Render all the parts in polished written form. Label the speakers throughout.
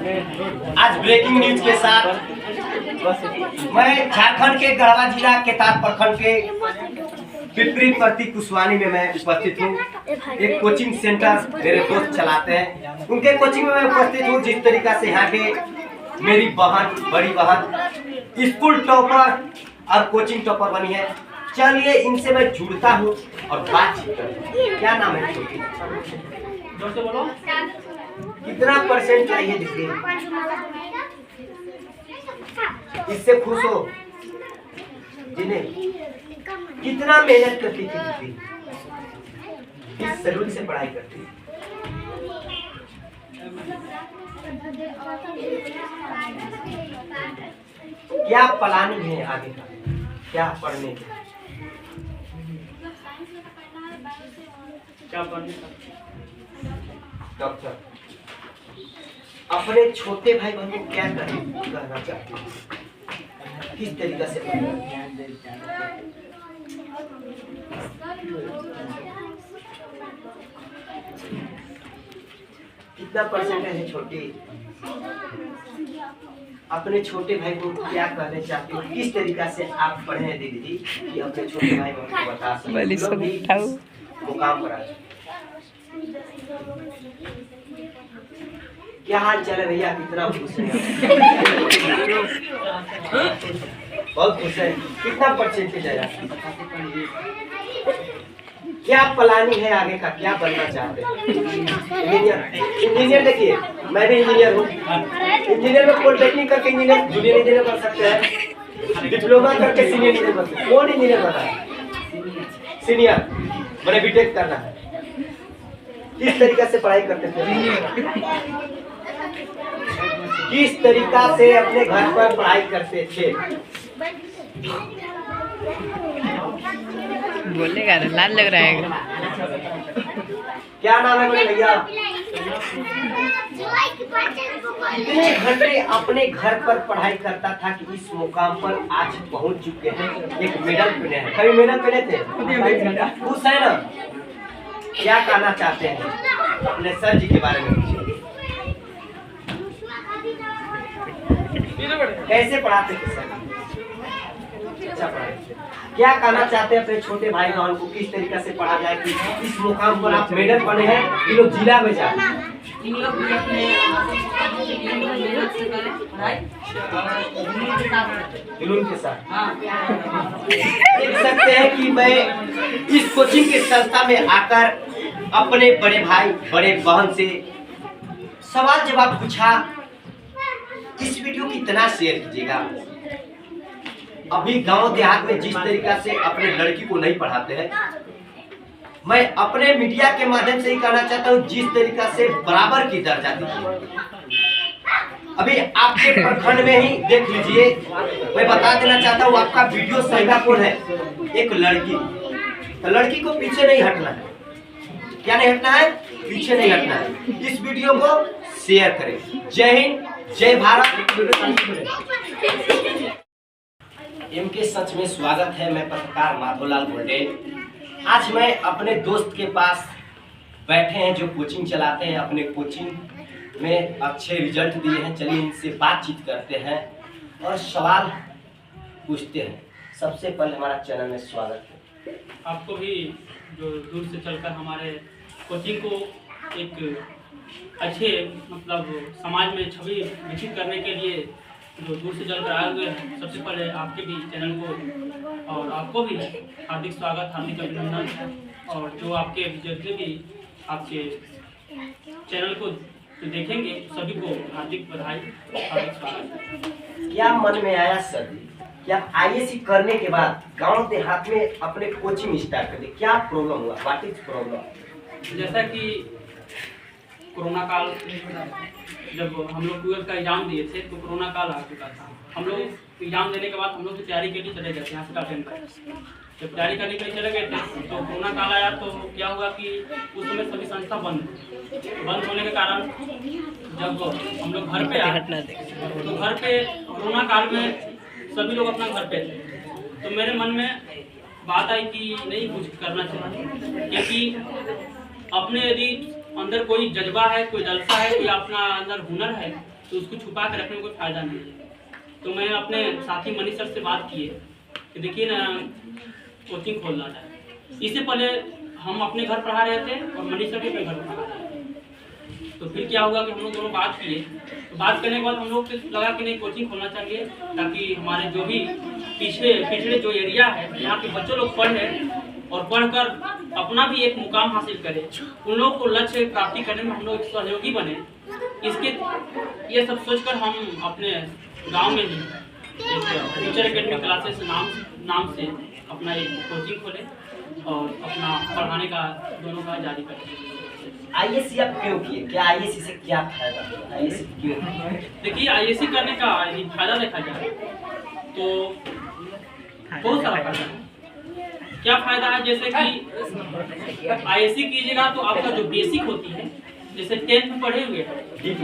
Speaker 1: आज breaking news के साथ मैं झारखंड के गढ़वा जिला केतार प्रखंड के पिपरी प्रति कुशवानी में मैं उपस्थित हूँ। एक कोचिंग सेंटर मेरे दोस्त चलाते हैं, उनके कोचिंग में मैं उपस्थित हूँ। जिस तरीका से यहाँ के मेरी बहन, बड़ी बहन स्कूल टॉपर और कोचिंग टॉपर बनी है, चलिए इनसे मैं जुड़ता हूँ और बातचीत करता हूँ। क्या नाम है छोटी? बोलो कितना परसेंट चाहिए दीदी? इससे खुश हो? जिन्हें कितना मेहनत करती थी दीदी, किस सलून से पढ़ाई करती थी? क्या प्लानिंग है आगे का, क्या पढ़ने का? डॉक्टर। अपने छोटे भाई बहन को क्या कहना चाहते हैं, किस तरीका से? कितना परसेंट है छोटी? अपने छोटे भाई को क्या कहना चाहते हो, किस तरीका से आप पढ़े हैं दीदी जी कि अपने छोटे भाई बहन को बता सकें मुकाम पर आ जाए? क्या हाल चाल है भैया? कितना खुश है? बहुत खुश है। कितना परसेंटेज आया? क्या प्लानिंग है आगे का, क्या बनना चाहते हैं? इंजीनियर। देखिए मैं भी इंजीनियर हूँ। इंजीनियर में पॉलिटेक्निक करके इंजीनियर, जूनियर इंजीनियर बन सकते हैं, डिप्लोमा करके सीनियर इंजीनियर बन सकते हैं। कौन इंजीनियर बना है? सीनियर। मैंने बीटेक करना है। किस तरीका से पढ़ाई करते थे? किस तरीका से अपने घर पर पढ़ाई करते थे?
Speaker 2: बोलेगा ना, लाल लग रहा है।
Speaker 1: क्या नाम है मेरे भैया? इतने घंटे अपने घर पर पढ़ाई करता था कि इस मुकाम पर आज पहुंच चुके हैं। एक मेडल पहने हैं। कभी मेडल पहने थे? खुश है ना? क्या कहना चाहते हैं अपने सर जी के बारे में? कैसे पढ़ाते थे सर? अच्छा पढ़ाते। क्या कहना चाहते हैं अपने छोटे भाई बहन को, किस तरीका से पढ़ा जाए कि इस मुकाम पर आप मेडल बने हैं, ये लोग जिला में जाए? जुनून के साथ देख सकते हैं कि मैं इस कोचिंग के संस्था में आकर अपने बड़े भाई, बड़े बहन से सवाल जवाब पूछा। इस वीडियो की इतना शेयर कीजिएगा। अभी गांव देहात में जिस तरीका से अपने लड़की को नहीं पढ़ाते हैं, मैं अपने मीडिया के माध्यम से ही कहना चाहता हूं, जिस तरीका से बराबर की दर्जा दी। अभी आपके प्रखंड में ही देख लीजिए, मैं बता देना चाहता हूं, आपका वीडियो संख्या कौन है? एक लड़की। तो लड़की को पीछे नहीं हटना है। क्या नहीं हटना है? पीछे नहीं हटना है। इस वीडियो को शेयर करें। जय हिंद, जय भारत। इनके सच में स्वागत है। मैं पत्रकार माधोलाल गोल्डे। आज मैं अपने दोस्त के पास बैठे हैं जो कोचिंग चलाते हैं, अपने कोचिंग में अच्छे रिजल्ट दिए हैं। चलिए इनसे बातचीत करते हैं और सवाल पूछते हैं। सबसे पहले हमारा चैनल में स्वागत है।
Speaker 3: आपको भी जो दूर से चलकर हमारे कोचिंग को एक अच्छे मतलब समाज में छवि विकसित करने के लिए जो दूर से चलकर आए हुए हैं, सबसे पहले आपके भी चैनल को और आपको भी हार्दिक स्वागत, हार्दिक अभिनंदन। और जो आपके जितने भी आपके चैनल को जो देखेंगे सभी को हार्दिक बधाई, हार्दिक स्वागत।
Speaker 1: क्या मन में आया सर क्या आईएससी करने के बाद गांव देहात में अपने कोचिंग स्टार्ट कर दी? क्या प्रॉब्लम हुआ? What is problem?
Speaker 3: जैसा कि कोरोना काल जब हम लोग 12th का एग्जाम दिए थे तो कोरोना काल आ चुका था। हम लोग एग्जाम देने के बाद हम लोग की तैयारी के लिए चले गए थे यहाँ से अटेंड कर। जब तैयारी करने के लिए चले गए थे तो कोरोना काल आया तो क्या हुआ कि उस समय सभी संस्था बंद होने के कारण जब हम लोग घर पे आए तो घर पे कोरोना काल में सभी लोग अपना घर पे थे। तो मेरे मन में बात आई कि नहीं कुछ करना चाहिए, क्योंकि अपने यदि अंदर कोई जज्बा है, कोई जलसा है, कोई अपना अंदर हुनर है, तो उसको छुपा कर रखने में कोई फायदा नहीं है। तो मैं अपने साथी मनीष सर से बात किए कि देखिए ना, कोचिंग खोलना है। इससे पहले हम अपने घर पढ़ा रहे थे और मनीष सर भी अपने घर पढ़ा रहे थे। तो फिर क्या हुआ कि हम लोग दोनों बात किए, तो बात करने के बाद हम लोग को लगा कि नहीं, कोचिंग खोलना चाहिए ताकि हमारे जो भी पिछड़े जो एरिया है, यहाँ के बच्चों लोग पढ़े और पढ़कर अपना भी एक मुकाम हासिल करें, उन लोगों को लक्ष्य प्राप्ति करने में हम लोग सहयोगी बने। इसके ये सब सोचकर हम अपने गांव में ही एक टीचर एकेडमी क्लासेस नाम से अपना एक कोचिंग खोले और अपना पढ़ाने का दोनों का जारी करें।
Speaker 1: आईएससी आप क्यों किए? क्या आईएससी से क्या फायदा? आईएससी क्यों?
Speaker 3: देखिए, आईएससी करने का फायदा देखा जाए तो बहुत सारा फायदा है। क्या फायदा है? जैसे कि आईएससी कीजिएगा तो आपका जो बेसिक होती है, जैसे 10th में पढ़े हुए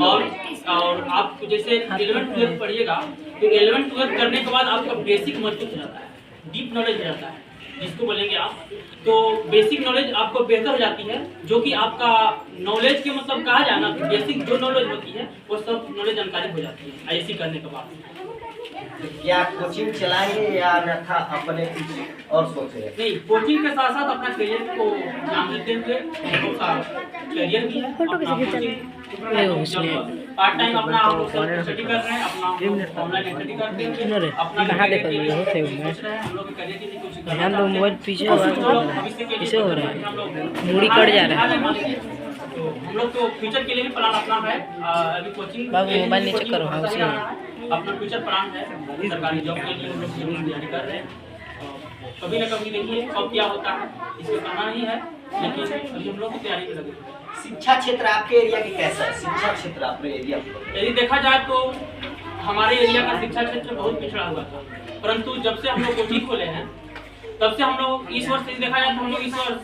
Speaker 3: और आप जैसे 11th 12th पढ़िएगा तो 11th 12th करने के बाद आपका बेसिक मजबूत हो जाता है, डीप नॉलेज हो जाता है जिसको बोलेंगे आप। तो बेसिक नॉलेज आपको बेहतर हो जाती है, जो कि आपका नॉलेज के मतलब कहा जाए ना, बेसिक जो नॉलेज होती है वो सब नॉलेज जानकारी हो जाती है आईएससी करने के बाद।
Speaker 1: क्या कोचिंग चलाएंगे या अन्यथा अपने कुछ और सोच रहे हैं?
Speaker 3: नहीं, कोचिंग के साथ साथ अपना करियर को नाम देते हुए करियर भी है, पार्ट टाइम अपना स्टडी कर रहे हैं, अपना ऑनलाइन स्टडी करते हैं, अपना हम लोग करियर के लिए कुछ
Speaker 2: ध्यान दो, मोबाइल पीछे हो रहा है, मुड़ी कट जा रहा है।
Speaker 3: तो हम लोग तो फ्यूचर के लिए भी प्लान अपना है। अभी कोचिंग
Speaker 2: बाबू मोबाइल नीचे करो, हाँ उसी में
Speaker 3: अपना फ्यूचर प्लान है, सरकारी जॉब के लिए हम लोग जरूर तैयारी कर रहे हैं। कभी ना कभी देखिए कब क्या होता है, इसको कहना नहीं है, लेकिन अभी हम लोग की तैयारी में लगे।
Speaker 1: शिक्षा क्षेत्र आपके एरिया के कैसा है? शिक्षा क्षेत्र अपने एरिया
Speaker 3: यदि देखा जाए तो हमारे एरिया का शिक्षा क्षेत्र बहुत पिछड़ा हुआ था, परंतु जब से हम लोग कोचिंग खोले हैं तब से हम लोग इस वर्ष देखा जाए तो हम लोग इस वर्ष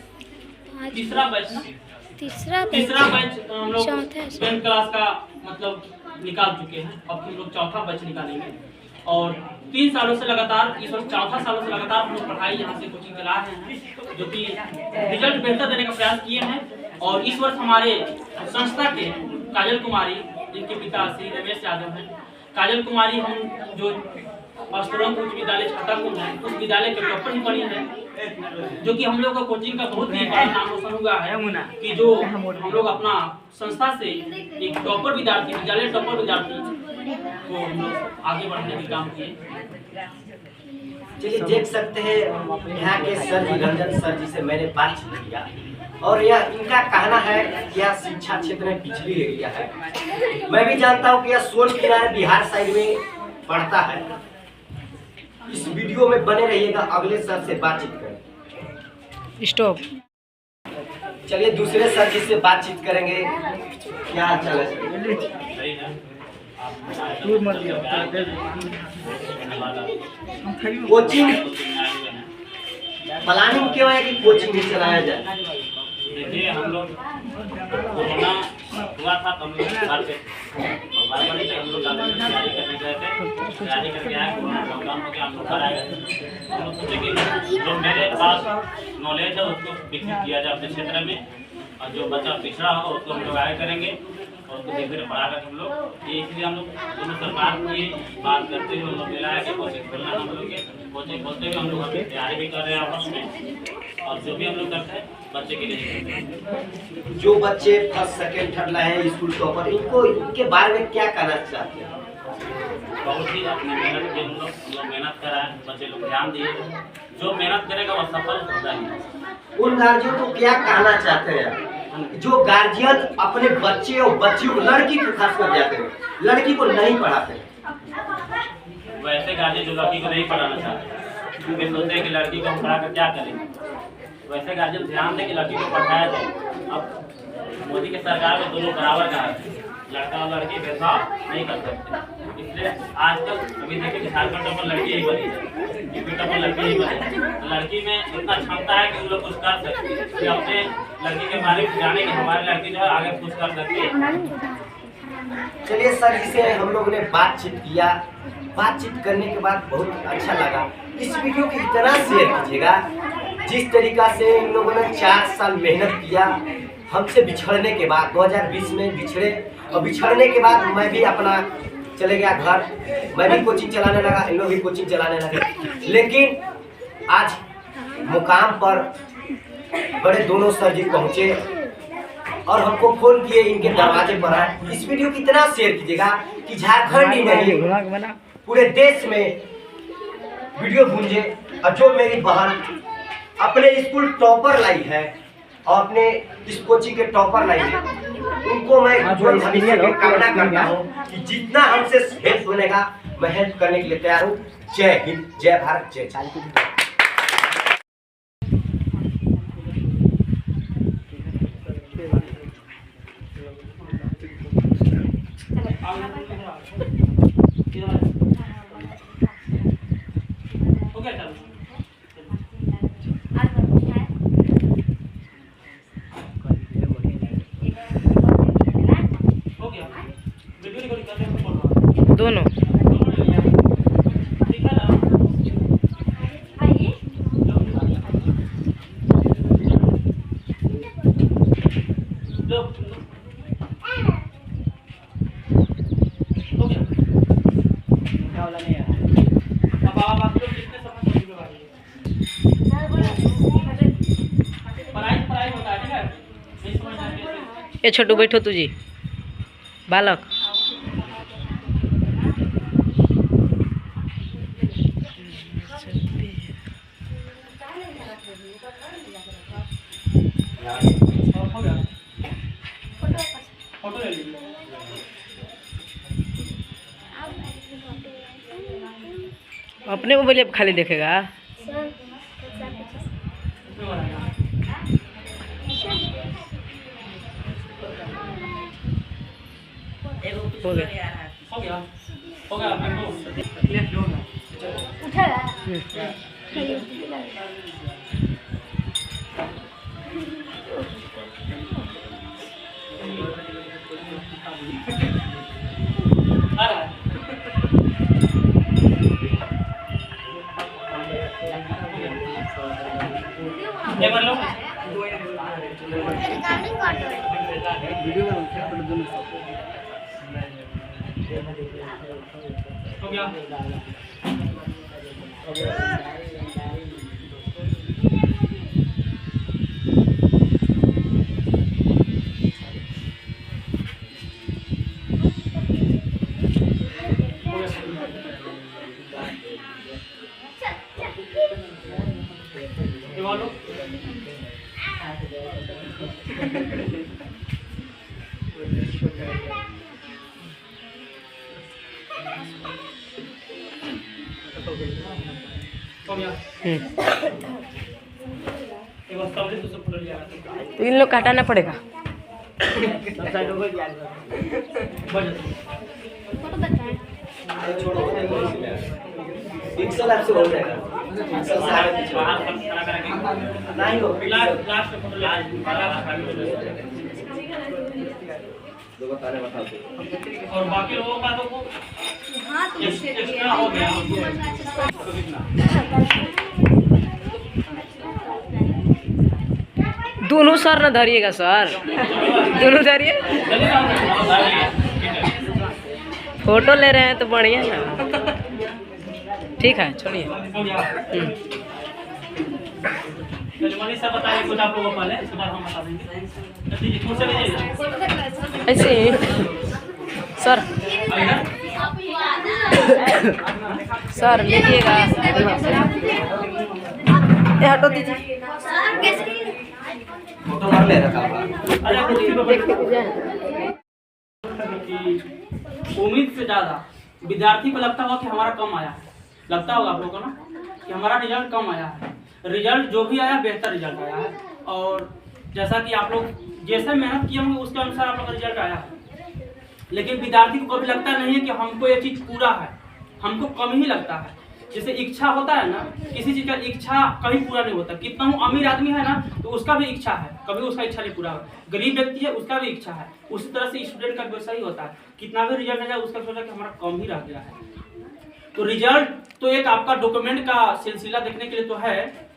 Speaker 3: तीसरा बैच हम लोग 10th क्लास का मतलब निकाल चुके हैं। अब हम लोग चौथा बैच निकालेंगे और 3 सालों से लगातार, इस वर्ष चौथा सालों से लगातार हम लोग पढ़ाई यहाँ से कोचिंग चला रहे हैं, जो कि रिजल्ट बेहतर देने का प्रयास किए हैं। और इस वर्ष हमारे संस्था के काजल कुमारी, जिनके पिता श्री रमेश यादव हैं, काजल कुमारी हम जो अस्तरंग उच्च विद्यालय छाताकुंड है, उस विद्यालय के टॉपर ही बनी है, जो कि हम लोग का कोचिंग का बहुत ही बड़ा नाम रोशन हुआ है कि जो हम लोग अपना संस्था से एक टॉपर विद्यार्थी, विद्यालय टॉपर विद्यार्थी को हम लोग आगे बढ़ने के काम किए।
Speaker 1: चलिए देख सकते हैं यहाँ के सर जी, रंजन सर जी से मैंने बातचीत किया और यह इनका कहना है कि यह शिक्षा क्षेत्र में पिछड़ी एरिया है। मैं भी जानता हूँ कि यह सोन किनारे बिहार साइड में पड़ता है। इस वीडियो में बने रहिएगा, अगले सर से बातचीत करें।
Speaker 2: स्टॉप।
Speaker 1: चलिए दूसरे सर जी से बातचीत करेंगे। क्या हाल चाल है? कोचिंग प्लानिंग क्यों है कि कोचिंग भी चलाया जाए?
Speaker 4: देखिए, हम लोग कोरोना हुआ था तो हम लोग घर पे बारबरी से हम लोग तैयारी करने गए थे। तैयारी करके आए, कोरोना लॉकडाउन हो गया, हम लोग घर आ गए। हम लोग सोचे कि जो मेरे पास नॉलेज है उसको विकसित किया जाए अपने क्षेत्र में, और जो बच्चा पिछड़ा हो उसको हम लोग आगे करेंगे और उसको धीरे धीरे बढ़ा कर हम लोग ये, इसलिए हम लोग दोनों सरकार की बात करते हुए हम लोग मिला है कि कोचिंग खोलना हम लोग के कोचिंग खोलते हुए हम लोग अपनी तैयारी भी कर रहे हैं आपस में, और जो भी हम लोग करते हैं बच्चे के लिए।
Speaker 1: जो बच्चे फर्स्ट सेकेंड थर्ड लाए हैं स्कूल टॉपर, इनको इनके बारे में क्या कहना चाहते हैं?
Speaker 4: बहुत ही अपनी मेहनत के हम लोग मेहनत कर रहे हैं, बच्चे लोग ध्यान दिए, जो मेहनत करेगा वो सफल होता है।
Speaker 1: उन गार्जियन को क्या कहना चाहते हैं जो गार्जियन अपने बच्चे और बच्चियों को, लड़की को खास कर जाते हैं, लड़की को नहीं पढ़ाते हैं?
Speaker 4: वैसे गार्जियन जो लड़की को नहीं पढ़ाना चाहते क्योंकि सोचते हैं कि लड़की को हम पढ़ा कर क्या करेंगे, वैसे गार्जियन ध्यान दें कि लड़की को पढ़ाया जाए। अब मोदी की सरकार में दोनों बराबर का है, लड़का और लड़की भेदभाव नहीं कर सकते, इसलिए आजकल अभी देखिए कि झारखंड टॉपर लड़की ही बनी है, यूपी टॉपर लड़की ही बनी है। लड़की में इतना क्षमता है कि वो लोग कुछ कर सकते हैं, कि अपने लड़की के बारे में जाने कि हमारी लड़की जो है आगे कुछ कर सकती है।
Speaker 1: चलिए सर जी से हम लोग ने बातचीत किया, बातचीत करने के बाद बहुत अच्छा लगा। इस वीडियो को इतना शेयर कीजिएगा जिस तरीका से इन लोगों ने 4 साल मेहनत किया हमसे बिछड़ने के बाद 2020 में बिछड़े और बिछड़ने के बाद मैं भी अपना चले गया घर, मैं भी कोचिंग चलाने लगा, इन लोग भी कोचिंग चलाने लगे। लेकिन आज मुकाम पर बड़े दोनों सर जी पहुँचे और हमको फोन किए, इनके दरवाजे पर आए। इस वीडियो को इतना शेयर कीजिएगा कि झारखंड ही नहीं पूरे देश में वीडियो गूंजे। और जो मेरी बहन अपने स्कूल टॉपर लाई है और अपने इस कोचिंग के टॉपर लाई है, उनको मैं उज्जवल भविष्य की कामना करता हूँ कि जितना हमसे हेल्प बनेगा मैं हेल्प करने के लिए तैयार हूँ। जय हिंद, जय भारत, जय चाइल्ड।
Speaker 2: दोनों ये छोटू बैठो तुझी बालक।
Speaker 3: फोटो ले लीजिए।
Speaker 2: अपने मोबाइल अब खाली देखेगा। हो गया
Speaker 3: हो गया हो गया आ रहा है। ये कर लो। हो गया। बोलो।
Speaker 2: तो इन लोग का हटाना पड़ेगा।
Speaker 1: पिक्सल ऐप से हो जाएगा। नहीं हो
Speaker 3: और बाकी लोगों का तो एक्स्ट्रा हो गया।
Speaker 2: दोनों सर ना धरिएगा सर, दोनों धरिए। फोटो ले रहे हैं तो बढ़िया ना, ठीक है छोड़िए।
Speaker 3: मनीष सर बताइए कुछ आप लोगों को पहले, इसके बाद हम बता देंगे।
Speaker 2: ऐसे ही सर सर लीजिएगा, ये हटो दीजिए।
Speaker 1: फोटो मार ले रखा
Speaker 3: उम्मीद से ज़्यादा विद्यार्थी को लगता होगा कि हमारा कम आया है, लगता होगा आप लोगों को ना कि हमारा रिजल्ट कम आया है। रिजल्ट जो भी आया बेहतर रिजल्ट आया है, और जैसा कि आप लोग जैसे मेहनत किए होंगे उसके अनुसार आप लोग का रिजल्ट आया है। लेकिन विद्यार्थी को कभी लगता नहीं है कि हमको ये चीज़ पूरा है, हमको कम ही लगता है। जैसे इच्छा होता है ना, किसी चीज़ का इच्छा कभी पूरा नहीं होता। कितना हूँ अमीर आदमी है ना तो उसका भी इच्छा है, कभी उसका इच्छा नहीं पूरा हो। गरीब व्यक्ति है उसका भी इच्छा है। उसी तरह से स्टूडेंट का वैसा ही होता है, कितना भी रिजल्ट आ जाए उसका सोचा कि हमारा कम ही रह गया है। तो रिजल्ट तो एक आपका डॉक्यूमेंट का सिलसिला देखने के लिए तो है,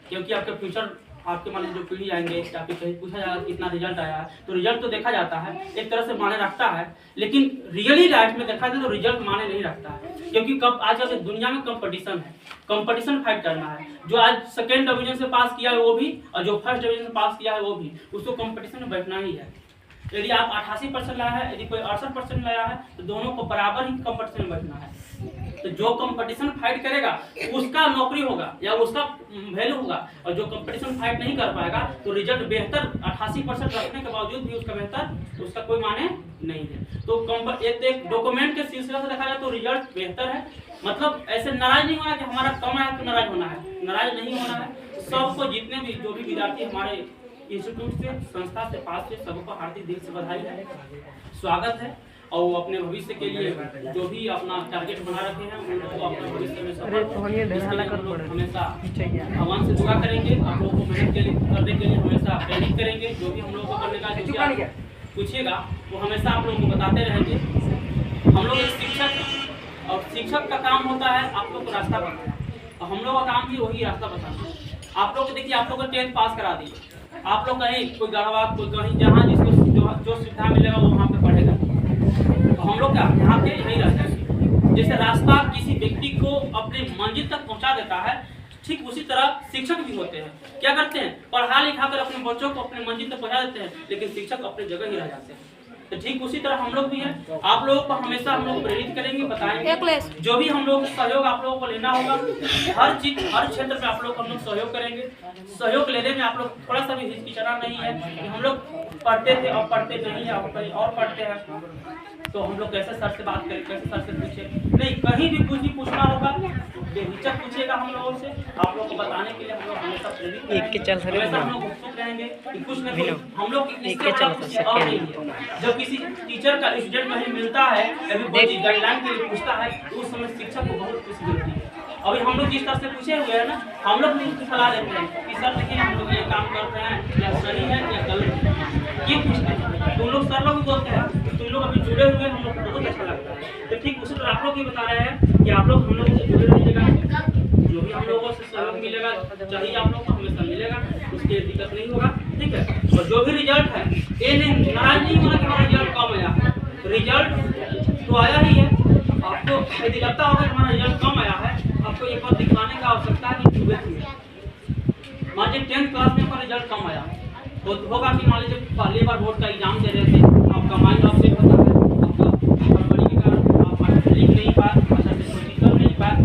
Speaker 3: क्योंकि आपका फ्यूचर आपके मान लीजिए जो पीढ़ी आएंगे आपके कहीं पूछा जाएगा कितना रिजल्ट आया है, तो रिजल्ट तो देखा जाता है, एक तरह से माने रखता है, लेकिन रियली लाइफ में देखा जाए तो रिजल्ट माने नहीं रखता है। क्योंकि कब आजकल दुनिया में कंपटीशन है, कंपटीशन फाइट करना है। जो आज सेकेंड डिवीजन से पास किया है वो भी, और जो फर्स्ट डिवीजन से पास किया है वो भी, उसको कंपटीशन में बैठना ही है। यदि आप 88% लाया है, यदि कोई 68% लाया है, तो दोनों को बराबर ही कंपटीशन में बैठना है। तो जो कंपटीशन फाइट करेगा उसका नौकरी होगा या उसका वैल्यू होगा, और जो कंपटीशन फाइट नहीं कर पाएगा तो रिजल्ट बेहतर 88% रखने के बावजूद भी उसका बेहतर, उसका कोई माने नहीं है। तो एक डॉक्यूमेंट के सिलसिले से देखा जाए तो रिजल्ट बेहतर है। मतलब ऐसे नाराज नहीं होना कि हमारा कम है तो नाराज होना है, नाराज नहीं होना है। सबको जितने भी जो भी विद्यार्थी हमारे इंस्टीट्यूट से, संस्था से पास से, सबको हार्दिक दिल से बधाई है, स्वागत है। और वो अपने भविष्य के लिए जो भी अपना टारगेट बना रखे हैं उनको अपने भविष्य में हमेशा भगवान से दुआ करेंगे। आप लोगों को मेहनत के लिए करने के लिए हमेशा प्रेरित करेंगे। जो भी हम लोगों को करने का जो पूछिएगा वो हमेशा आप लोगों को बताते रहेंगे। हम लोग एक शिक्षक हैं और शिक्षक का काम होता है आप लोग को रास्ता बताना, और हम लोग का काम भी वही रास्ता बताना। आप लोग देखिए, आप लोग 10th पास करा दिए, आप लोग कहीं कोई गढ़वा कोई कहीं जहाँ जिसको जो सुविधा मिलेगा वो वहाँ पे पढ़ेगा। तो हम लोग क्या यहाँ पे यही रहते हैं। जैसे रास्ता किसी व्यक्ति को अपने मंजिल तक पहुँचा देता है, ठीक उसी तरह शिक्षक भी होते हैं। क्या करते हैं, पढ़ा लिखा कर अपने बच्चों को अपने मंजिल तक पहुँचा देते हैं, लेकिन शिक्षक अपनी जगह ही रह जाते हैं। तो ठीक उसी तरह हम लोग भी हैं। आप लोगों को हमेशा हम लोग प्रेरित करेंगे, बताएंगे जो भी हम लोग सहयोग आप लोगों को लेना होगा। हर चीज हर क्षेत्र में आप लोग हम लोग सहयोग करेंगे। सहयोग लेने में आप लोग थोड़ा सा भी हिचकिचाना नहीं है कि हम लोग पढ़ते थे और पढ़ते नहीं है, अब कहीं और पढ़ते हैं तो हम लोग कैसे सर से बात करें, कैसे सर से पूछे, नहीं कहीं भी कुछ भी पूछना होगा बेहिचक पूछिएगा हम लोगों से। आप लोगों को बताने के लिए हम लोग हमेशा प्रेरित हमेशा हम लोग उत्सुक रहेंगे कि कुछ न कुछ हम लोग इसके और नहीं है। जब किसी टीचर का स्टूडेंट कहीं मिलता है कभी कोई गाइडलाइन के लिए पूछता है तो उस समय शिक्षक को बहुत खुशी मिलती है। अभी हम लोग जिस तरह से पूछे हुए हैं ना, हम लोग भी उसकी सलाह देते हैं कि सर देखिए हम लोग ये काम कर रहे हैं या सही है या गलत है, ये पूछते हैं। तुम लोग सर लोग भी बोलते हैं, तुम लोग अभी जुड़े हुए हैं, हम लोग को बहुत अच्छा लगता है। तो ठीक उसी तरह आप लोग ये बता रहे हैं कि आप लोग हम लोगों से जुड़े रहिएगा, जो भी हम लोगों से सहयोग मिलेगा चाहिए आप लोग को हमेशा मिलेगा, उसकी दिक्कत नहीं होगा, ठीक है। और जो भी रिजल्ट है ये नहीं नाराज नहीं होना कि हमारा रिजल्ट कम आया, रिजल्ट तो आया ही है। आपको यदि लगता होगा कि हमारा रिजल्ट कम आया है, आपको एक बार दिखाने का आवश्यकता है कि मान लीजिए 10th क्लास में आपका रिजल्ट कम आया तो होगा कि मान लीजिए पहली बार बोर्ड का एग्जाम दे रहे थे, आपका माइंड अपसेट होता है, आपका गड़बड़ी के कारण आप लिख नहीं पाए, अच्छा से कोचिंग कर नहीं पाए।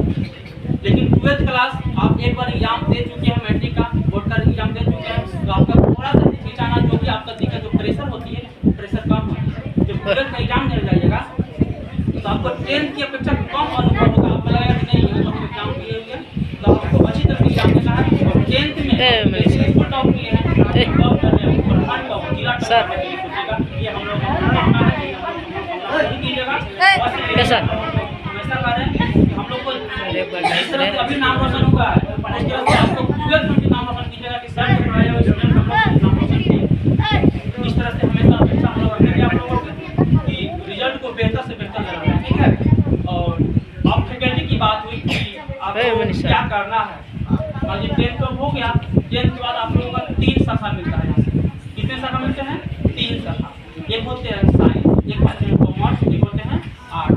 Speaker 3: लेकिन 12th क्लास आप एक बार एग्जाम दे चुके हैं, मैट्रिक का बोर्ड का एग्जाम दे चुके हैं, तो आपका थोड़ा सा हिचकिचाना जो भी आपका दिक्कत जो प्रेशर होती है प्रेशर कम होती है। जब 12th का एग्जाम देने जाइएगा तो आपको 10th की अपेक्षा कम अनुभव होगा। आपको लगेगा कि नहीं हम एग्जाम दिए हुए हैं तो आपको अच्छी तरह से एग्जाम देना है। और 10th में स्कूल टॉप किए हैं, टॉप कर रहे हैं, प्रधान टॉप जिला टॉप करने के लिए सोचेगा ये हम लोग करना है, नहीं कीजिएगा। हमेशा कह रहे हैं कि हम लोग को इस तरह से अभी नाम रोशन हुआ है, उसके बाद आपको 12th में भी नाम रोशन कीजिएगा कि सर जो पढ़ाए हुए स्टूडेंट हम लोग नाम रोशन किए। इस तरह से हमेशा अपेक्षा हम लोग रखेंगे आप लोगों से कि रिजल्ट को बेहतर से बेहतर लगाना, ठीक है। और अब फैकल्टी की बात हुई कि आपको क्या करना है। मान लीजिए 10th तो हो गया, 10th के बाद आप लोगों का 3 शाखा मिलता है। कितने शाखा मिलते हैं? 3 शाखा। एक होते हैं साइंस, एक होते हैं कॉमर्स, एक होते हैं आर्ट।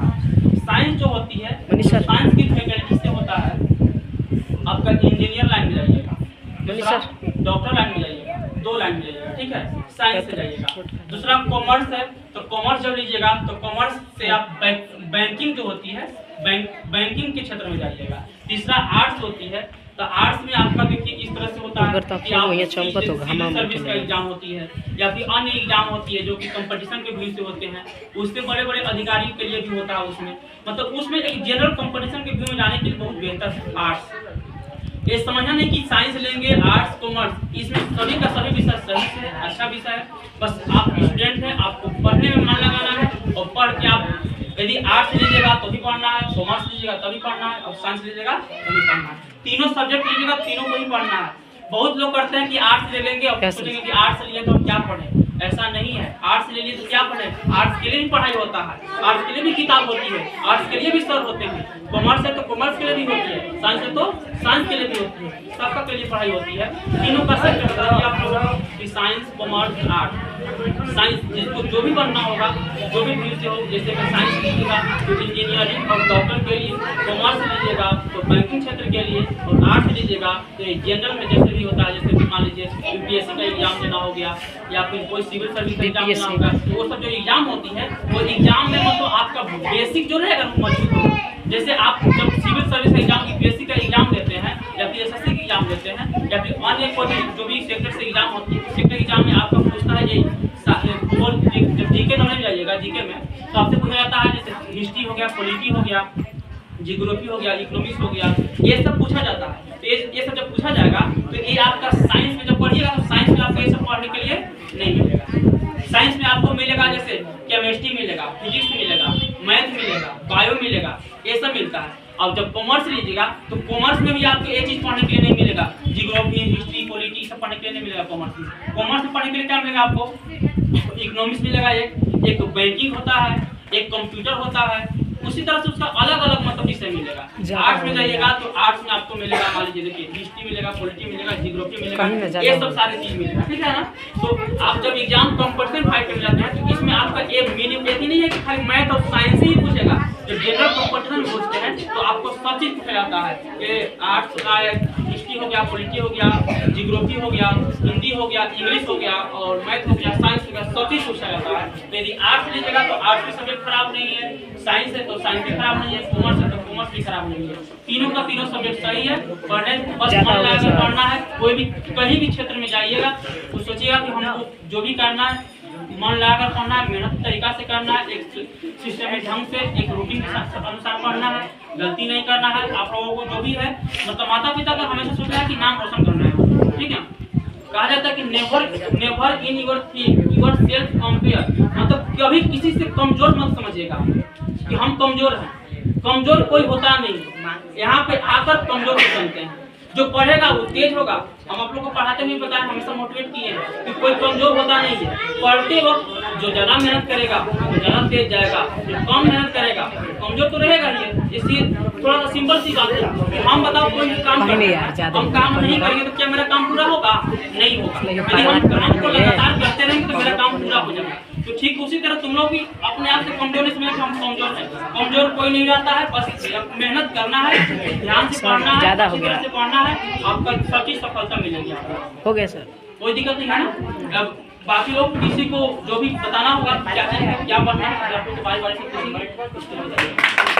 Speaker 3: साइंस जो होती है साइंस की फैकल्टी से होता है आपका इंजीनियर लाइन में जाइएगा, दूसरा डॉक्टर लाइन में जाइएगा, 2 लाइन में जाइएगा, ठीक है, साइंस से जाइएगा। दूसरा कॉमर्स है तो कॉमर्स जब लीजिएगा तो कॉमर्स से आप बैंकिंग जो होती है बैंकिंग के क्षेत्र में जाइएगा। तीसरा आर्ट्स होती है तो आर्ट्स में आपका देखिए इस तरह से होता है कि आप सर्विस का एग्जाम होती है या फिर अन्य एग्जाम होती है जो कि कंपटीशन के व्यू से होते हैं, उससे बड़े बड़े अधिकारी के लिए भी होता है। उसमें मतलब उसमें एक जनरल कंपटीशन के व्यू में जाने के लिए बहुत बेहतर है आर्ट्स। ये समझना नहीं कि साइंस लेंगे आर्ट्स कॉमर्स, इसमें सभी का सभी विषय सही है, अच्छा विषय है। बस आप स्टूडेंट हैं, आपको पढ़ने में मन लगाना है और पढ़ के आप यदि आर्ट्स लीजिएगा तो भी पढ़ना है, कॉमर्स लीजिएगा तभी पढ़ना है और साइंस लीजिएगा तभी पढ़ना है। तीनों सब्जेक्ट लीजिएगा तीनों को ही पढ़ना है। बहुत लोग करते हैं कि आर्ट्स ले लेंगे और सोचेंगे कि आर्ट्स लिए तो हम क्या पढ़ें। ऐसा नहीं है। आर्ट्स ले लिए तो क्या पढ़े, आर्ट्स के लिए भी पढ़ाई होता है, आर्ट्स के लिए भी किताब होती है, आर्ट्स के लिए भी सर होते हैं, कॉमर्स है तो कॉमर्स के लिए भी होती है, साइंस है तो साइंस के लिए भी होती है, सबका के लिए पढ़ाई होती है। तीनों का सेक्टर बता दिया आप लोगों को, साइंस कॉमर्स आर्ट। साइंस जिसको जो भी बनना होगा, जो भी फील्ड से हो, जैसे मैं साइंस लीजिएगा तो इंजीनियरिंग और डॉक्टर के लिए, कॉमर्स लीजिएगा तो बैंकिंग क्षेत्र के लिए, और आर्ट्स लीजिएगा तो जनरल में जैसे भी होता है, जैसे मान लीजिए यूपीएससी का एग्जाम देना हो गया या फिर कोई सिविल सर्विस का एग्जाम देना होगा, तो वो सब जो एग्जाम होती है वो एग्जाम में मतलब आपका बेसिक जो रहेगा मजबूत होगा। जैसे आप जब सिविल सर्विस का एग्जाम, यूपीएससी का एग्जाम देते हैं या फिर एसएससी का एग्जाम देते हैं या फिर अन्य कोई जो भी सेक्टर से एग्जाम होती है, सेक्टर एग्जाम में आपका पूछता है यही, जब जीके नॉलेज जाइएगा, जीके में तो आपसे पूछा जाता है जैसे हिस्ट्री हो गया, पॉलिटी हो गया, जियोग्राफी हो गया, इकोनॉमिक्स हो गया, ये सब पूछा जाता है। तो ये सब जब पूछा जाएगा तो ये आपका साइंस में जब पढ़िएगा तो साइंस में आपको ये सब पढ़ने के लिए नहीं मिलेगा। साइंस में आपको मिलेगा जैसे केमिस्ट्री मिलेगा, फिजिक्स मिलेगा, मैथ मिलेगा, बायो मिलेगा, ये सब मिलता है। अब जब कॉमर्स लीजिएगा तो कॉमर्स में भी आपको ये चीज पढ़ने के लिए नहीं मिलेगा, जियोग्राफी, हिस्ट्री, पॉलिटी सब पढ़ने के लिए नहीं मिलेगा कॉमर्स में। कॉमर्स में पढ़ने के लिए क्या मिलेगा आपको, इकोनॉमिक्स मिलेगा, एक बैंकिंग होता है, एक कंप्यूटर होता है, उसी तरह से उसका अलग अलग मतलब विषय मिलेगा। आर्ट्स में जाइएगा तो आर्ट्स में आपको मिलेगा, मान लीजिए देखिए हिस्ट्री मिलेगा, पॉलिटी मिलेगा, जियोग्राफी मिलेगा, ये सब सारी चीज मिलेगा, ठीक है ना। तो आप जब एग्जाम कंपटीशन फाइट में जाते हैं तो इसमें आपका एक मिनिमम ये नहीं है कि खाली मैथ और साइंस ही पूछेगा। जब जनरल कंपटीशन में पूछते हैं तो आपको सब चीज पूछा जाता है, ये आर्ट्स का हिस्ट्री हो गया, पॉलिटी हो गया, जियोग्राफी हो गया, हिंदी हो गया, इंग्लिश हो गया और मैथ हो गया, साइंस हो गया, सब चीज पूछा जाता है। तो यदि आर्ट्स लीजिएगा तो आर्ट्स भी सब्जेक्ट खराब नहीं है, साइंस है तो साइंस भी खराब नहीं है, कॉमर्स है तो कॉमर्स भी खराब नहीं है, तीनों का तीनों सब्जेक्ट सही है। पढ़ने बस मन लगाकर पढ़ना है। कोई भी कहीं भी क्षेत्र में जाइएगा तो सोचिएगा कि हमको जो भी करना है मन लगाकर पढ़ना है, मेहनत तरीका से करना है, एक सिस्टम ढंग से, एक रूटीन के अनुसार पढ़ना है, गलती नहीं करना है। आप लोगों को जो भी है मतलब माता पिता का हमेशा सोचना है कि नाम रोशन करना है, ठीक है। कहा जाता है कि never in your self compare, मतलब कभी किसी से कमजोर मत समझिएगा कि हम कमजोर हैं। कमजोर कोई होता नहीं, यहाँ पे आकर कमजोर हो सकते हैं। जो पढ़ेगा वो तेज होगा। हम आप लोग को पढ़ाते हुए बताएं, हमेशा मोटिवेट किए हैं कि कोई कमजोर होता नहीं है। पढ़ते वक्त जो ज्यादा मेहनत करेगा वो ज्यादा तेज जाएगा, जो कम मेहनत करेगा कमजोर तो रहेगा ही। इसलिए थोड़ा सा सिंपल सी बात है, हम बताओ कोई भी काम करते हैं, हम काम नहीं करेंगे तो क्या मेरा काम पूरा होगा? नहीं होगा। यदि हम काम को लगातार करते रहेंगे तो मेरा काम पूरा हो जाएगा। तो ठीक उसी तरह तुम लोग भी अपने आप से कमजोर नहीं समझे कि हम कमजोर हैं। कमजोर कोई नहीं रहता है, बस मेहनत करना है, ध्यान से पढ़ना है, अच्छी तरह से पढ़ना है, आपका सब चीज सफलता मिलेगी आपको।
Speaker 2: हो गया सर,
Speaker 3: कोई दिक्कत नहीं है ना। अब बाकी लोग किसी को जो भी बताना होगा क्या है क्या पढ़ना है, आपको बारी बारी से पूछेंगे।